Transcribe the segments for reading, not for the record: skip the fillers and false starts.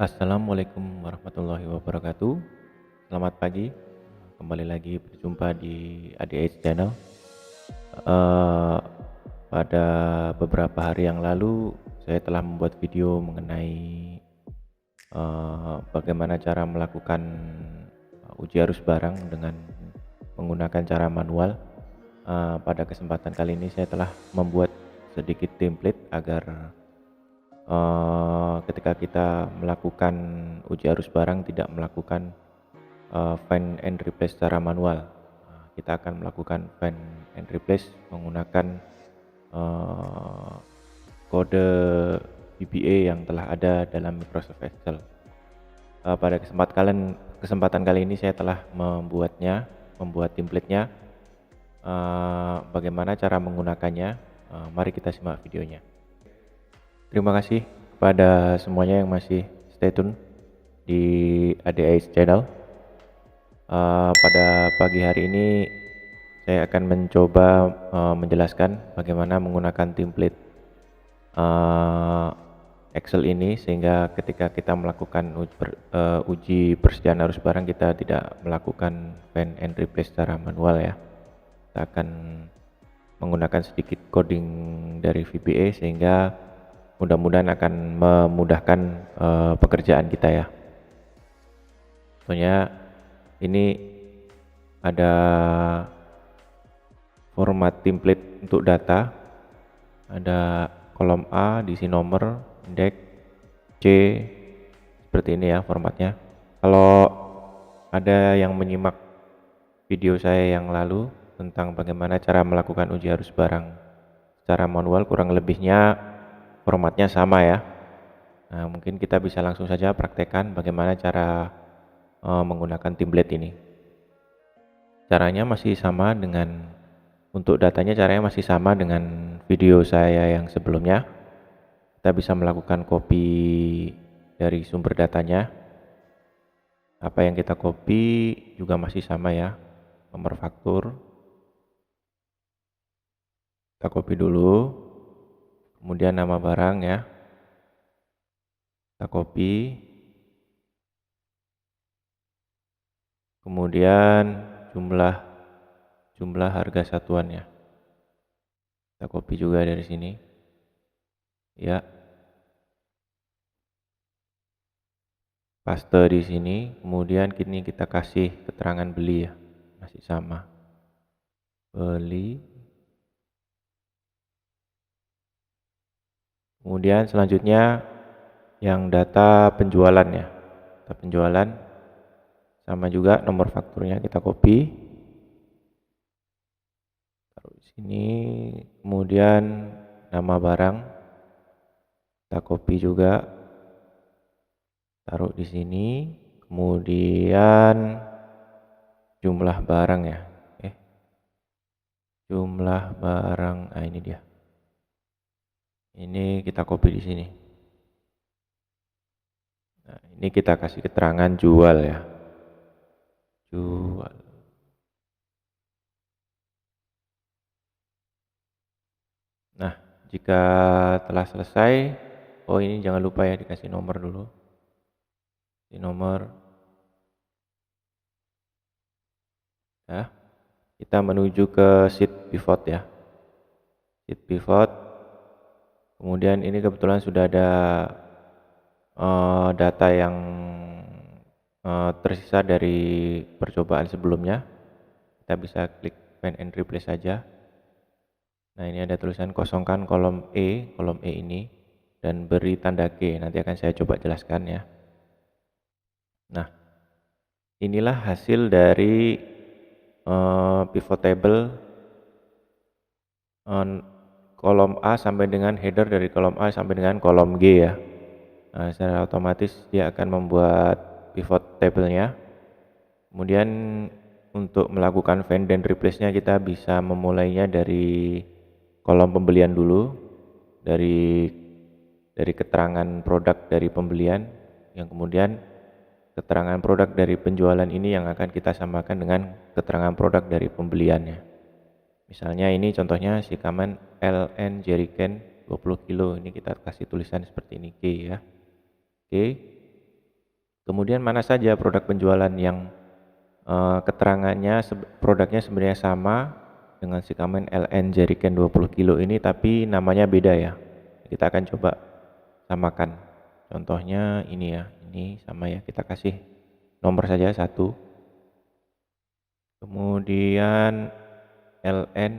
Assalamualaikum warahmatullahi wabarakatuh. Selamat pagi, kembali lagi berjumpa di ADH Channel. Eh, Pada beberapa hari yang lalu, saya telah membuat video mengenai bagaimana cara melakukan uji arus barang dengan menggunakan cara manual. Pada kesempatan kali ini saya telah membuat sedikit template agar ketika kita melakukan uji arus barang tidak melakukan find and replace secara manual. Kita akan melakukan find and replace menggunakan kode VBA yang telah ada dalam Microsoft Excel. Pada kesempatan kali ini saya telah membuat template-nya. Bagaimana cara menggunakannya? Mari kita simak videonya. Terima kasih kepada semuanya yang masih stay tune di ADH Channel. Pada pagi hari ini saya akan mencoba menjelaskan bagaimana menggunakan template Excel ini sehingga ketika kita melakukan uji persediaan arus barang kita tidak melakukan find and replace secara manual ya. Kita akan menggunakan sedikit coding dari VBA sehingga mudah-mudahan akan memudahkan pekerjaan kita ya. Contohnya ini ada format template untuk data, ada kolom A diisi nomor, indeks, C, seperti ini ya formatnya. Kalau ada yang menyimak video saya yang lalu tentang bagaimana cara melakukan uji arus barang secara manual, kurang lebihnya formatnya sama ya. Nah, mungkin kita bisa langsung saja praktekkan bagaimana cara menggunakan template ini. Caranya masih sama dengan untuk datanya, caranya masih sama dengan video saya yang sebelumnya. Kita bisa melakukan copy dari sumber datanya. Apa yang kita copy juga masih sama ya, nomor faktur. Kita copy dulu, kemudian nama barang ya, kita copy, kemudian jumlah harga satuannya kita copy juga dari sini ya, paste di sini. Kemudian kini kita kasih keterangan beli ya, masih sama, beli. Kemudian selanjutnya yang data penjualan ya, data penjualan sama juga, nomor fakturnya kita copy, taruh di sini. Kemudian nama barang kita copy juga, taruh di sini. Kemudian jumlah barang ya, jumlah barang, nah ini dia, ini kita copy di sini. Nah, ini kita kasih keterangan jual ya, jual. Nah, jika telah selesai, ini jangan lupa ya dikasih nomor dulu. Di nomor ya. Kita menuju ke sheet pivot ya. Sheet pivot. Kemudian ini kebetulan sudah ada data yang tersisa dari percobaan sebelumnya. Kita bisa klik find and replace saja. Nah, ini ada tulisan kosongkan kolom E ini dan beri tanda G. Nanti akan saya coba jelaskan ya. Nah, inilah hasil dari pivot table kolom A sampai dengan header dari kolom A sampai dengan kolom G ya. Nah, secara otomatis dia akan membuat pivot table-nya. Kemudian untuk melakukan find and replace-nya kita bisa memulainya dari kolom pembelian dulu, dari keterangan produk dari pembelian, yang kemudian keterangan produk dari penjualan ini yang akan kita samakan dengan keterangan produk dari pembeliannya. Misalnya ini contohnya sikaman LN jerrycan 20 kilo, ini kita kasih tulisan seperti ini G ya, G. Kemudian mana saja produk penjualan yang keterangannya produknya sebenarnya sama dengan si Kamen LN Jeriken 20 kilo ini, tapi namanya beda ya. Kita akan coba samakan. Contohnya ini ya, ini sama ya, kita kasih nomor saja 1. Kemudian LN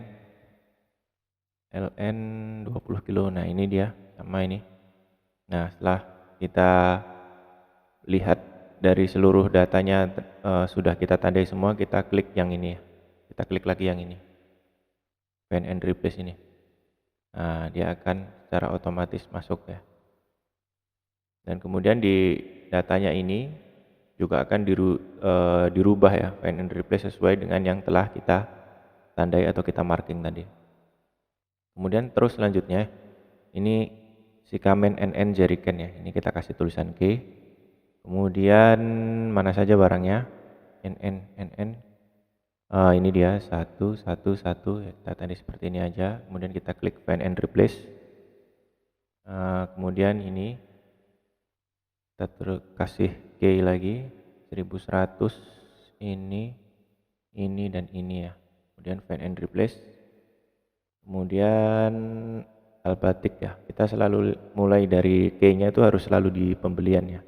20 kilo. Nah, ini dia sama ini. Nah, setelah kita lihat dari seluruh datanya sudah kita tandai semua, kita klik yang ini ya. Kita klik lagi yang ini. Find and replace ini. Nah, dia akan secara otomatis masuk ya. Dan kemudian di datanya ini juga akan dirubah ya, find and replace sesuai dengan yang telah kita tandai atau kita marking tadi. Kemudian terus selanjutnya ini si Kamen NN Jeriken ya. Ini kita kasih tulisan K. Kemudian mana saja barangnya? NN. Ini dia 1 ya, kita tadi seperti ini aja. Kemudian kita klik find and replace. Kemudian ini kita kasih K lagi 1100, ini dan ini ya. Kemudian find and replace. Kemudian albatik ya, kita selalu mulai dari K-nya itu harus selalu di pembelian ya.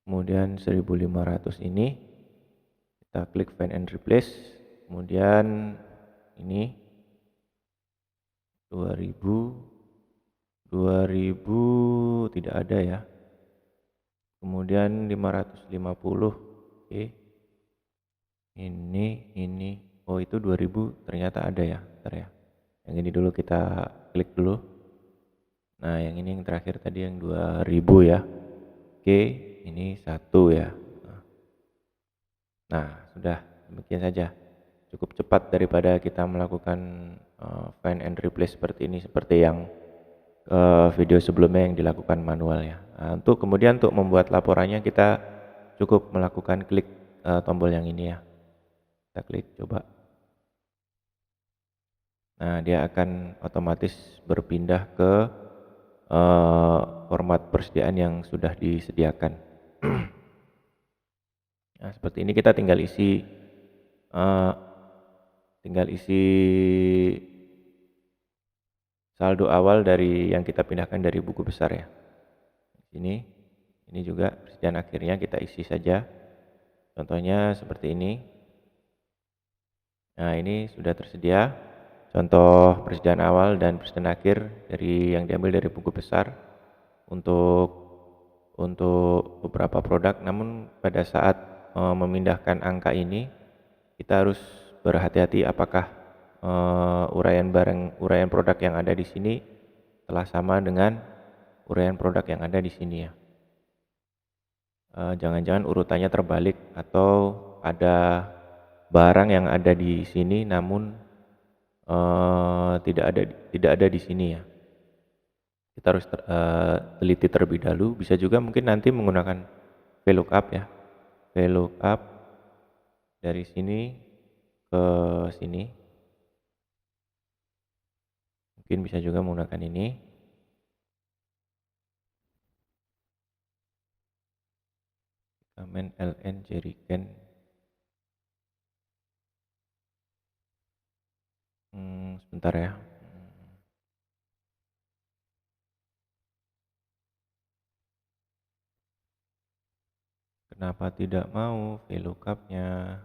Kemudian 1500 ini kita klik find and replace. Kemudian ini 2000 tidak ada ya. Kemudian 550. Oke. Ini oh itu 2000 ternyata ada ya. Bentar ya. Yang ini dulu kita klik dulu. Nah, yang ini yang terakhir tadi yang 2000 ya. Oke, ini 1 ya. Nah, sudah demikian saja. Cukup cepat daripada kita melakukan find and replace seperti ini, seperti yang video sebelumnya yang dilakukan manual ya. Nah, kemudian untuk membuat laporannya kita cukup melakukan klik tombol yang ini ya. Kita klik coba. Nah, dia akan otomatis berpindah ke format persediaan yang sudah disediakan. Nah, seperti ini kita tinggal isi saldo awal dari yang kita pindahkan dari buku besar ya. Ini juga persediaan akhirnya kita isi saja. Contohnya seperti ini. Nah, ini sudah tersedia contoh persediaan awal dan persediaan akhir dari yang diambil dari buku besar untuk beberapa produk. Namun pada saat memindahkan angka ini kita harus berhati-hati apakah uraian produk yang ada di sini telah sama dengan uraian produk yang ada di sini ya. Jangan-jangan urutannya terbalik atau ada barang yang ada di sini namun tidak ada di sini ya. Kita harus teliti terlebih dahulu. Bisa juga mungkin nanti menggunakan VLOOKUP ya. VLOOKUP dari sini ke sini. Mungkin bisa juga menggunakan ini. Kamen LN Jeriken. Sebentar ya. Kenapa tidak mau VLOOKUP-nya?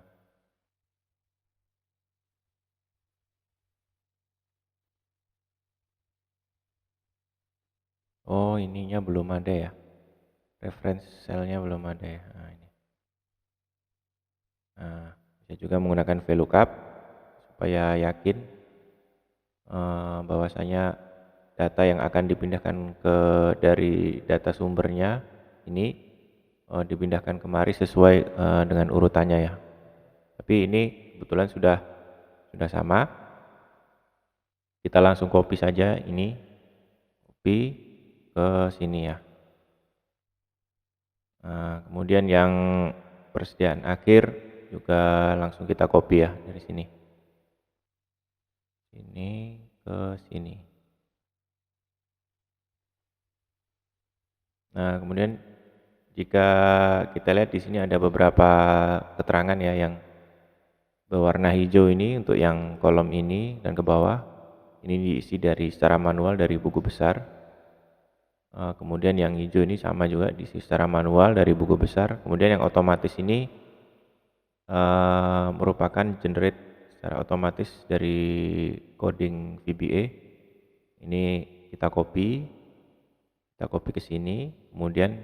Oh, ininya belum ada ya. Reference cell-nya belum ada ya. Nah, ini. Nah, bisa juga menggunakan VLOOKUP supaya yakin bahwasanya data yang akan dipindahkan dari data sumbernya ini dipindahkan kemari sesuai dengan urutannya ya. Tapi ini kebetulan sudah sama. Kita langsung copy saja ini, copy ke sini ya. Nah, kemudian yang persediaan akhir juga langsung kita copy ya dari sini. Sini ke sini. Nah, kemudian jika kita lihat di sini ada beberapa keterangan ya yang berwarna hijau ini untuk yang kolom ini dan ke bawah. Ini diisi secara manual dari buku besar. Kemudian yang hijau ini sama juga diisi secara manual dari buku besar. Kemudian yang otomatis ini merupakan generate secara otomatis dari coding VBA. Ini kita copy ke sini. Kemudian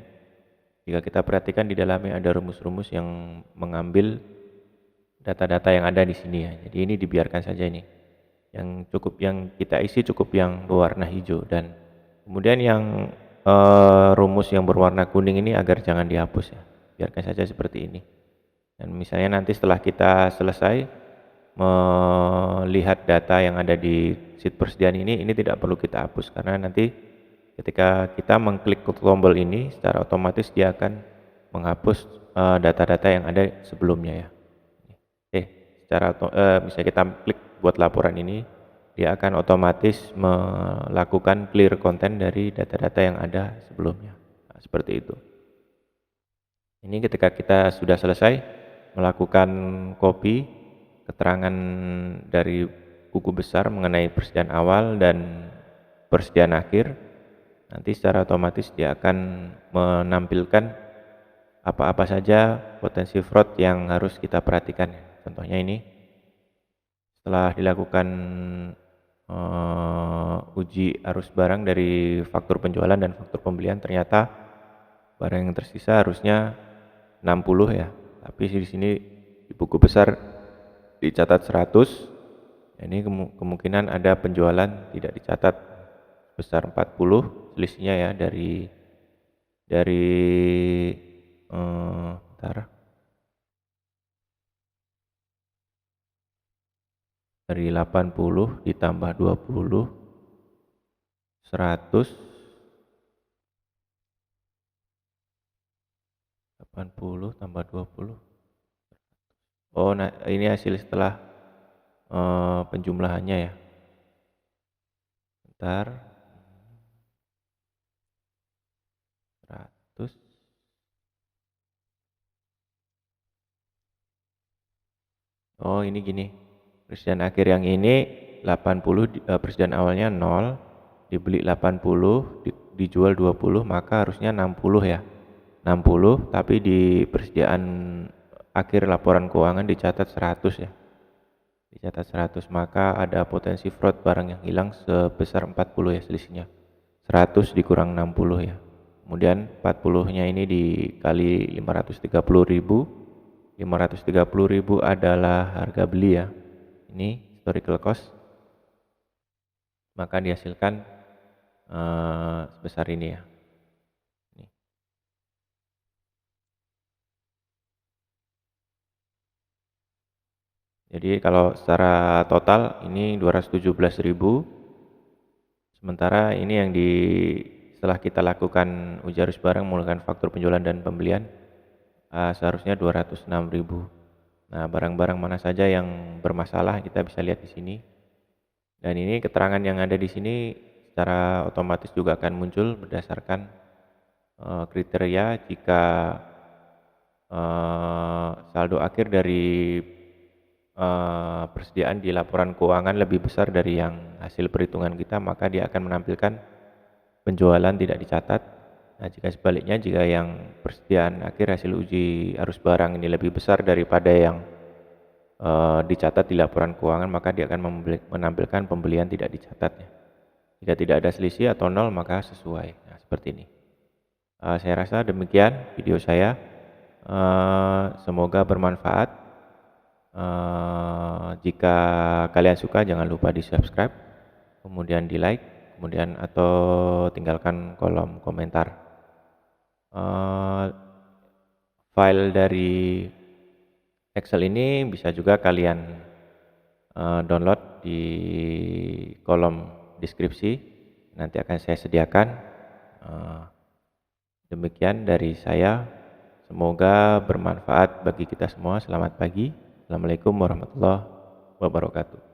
jika kita perhatikan di dalamnya ada rumus-rumus yang mengambil data-data yang ada di sini ya. Jadi ini dibiarkan saja ini. Yang kita isi cukup yang berwarna hijau, dan kemudian yang rumus yang berwarna kuning ini agar jangan dihapus ya. Biarkan saja seperti ini. Dan misalnya nanti setelah kita selesai melihat data yang ada di sheet persediaan ini tidak perlu kita hapus, karena nanti ketika kita mengklik tombol ini secara otomatis dia akan menghapus data-data yang ada sebelumnya ya. Misalnya kita klik buat laporan ini, dia akan otomatis melakukan clear content dari data-data yang ada sebelumnya. Nah, seperti itu. Ini ketika kita sudah selesai melakukan copy keterangan dari buku besar mengenai persediaan awal dan persediaan akhir, nanti secara otomatis dia akan menampilkan apa-apa saja potensi fraud yang harus kita perhatikan. Contohnya ini, setelah dilakukan uji arus barang dari faktur penjualan dan faktur pembelian, ternyata barang yang tersisa harusnya 60 ya, tapi di sini di buku besar dicatat 100. Ini kemungkinan ada penjualan tidak dicatat besar 40, selisihnya ya dari dari 80 ditambah 20, 100, 80 tambah 20. Oh, nah ini hasil setelah penjumlahannya ya. Bentar. 100. Oh, ini gini. Persediaan akhir yang ini 80, persediaan awalnya 0, dibeli 80, dijual 20, maka harusnya 60 ya. 60, tapi di persediaan akhir laporan keuangan dicatat 100 ya. Dicatat 100, maka ada potensi fraud barang yang hilang sebesar 40 ya selisihnya. 100 dikurang 60 ya. Kemudian 40-nya ini dikali 530.000. 530.000 adalah harga beli ya. Ini historical cost, maka dihasilkan sebesar ini ya. Jadi kalau secara total ini 217.000, sementara ini yang setelah kita lakukan uji arus barang menggunakan faktur penjualan dan pembelian seharusnya 206.000. Nah, barang-barang mana saja yang bermasalah kita bisa lihat di sini. Dan ini keterangan yang ada di sini secara otomatis juga akan muncul berdasarkan kriteria jika saldo akhir dari persediaan di laporan keuangan lebih besar dari yang hasil perhitungan kita, maka dia akan menampilkan penjualan tidak dicatat. Nah, jika sebaliknya, jika yang persediaan akhir hasil uji arus barang ini lebih besar daripada yang dicatat di laporan keuangan, maka dia akan menampilkan pembelian tidak dicatatnya. Jika tidak ada selisih atau nol, maka sesuai. Nah, seperti ini. Saya rasa demikian video saya. Semoga bermanfaat. Jika kalian suka, jangan lupa di subscribe, kemudian di like, kemudian atau tinggalkan kolom komentar. File dari Excel ini bisa juga kalian download di kolom deskripsi, nanti akan saya sediakan. Demikian dari saya, semoga bermanfaat bagi kita semua. Selamat pagi. Assalamualaikum warahmatullahi wabarakatuh.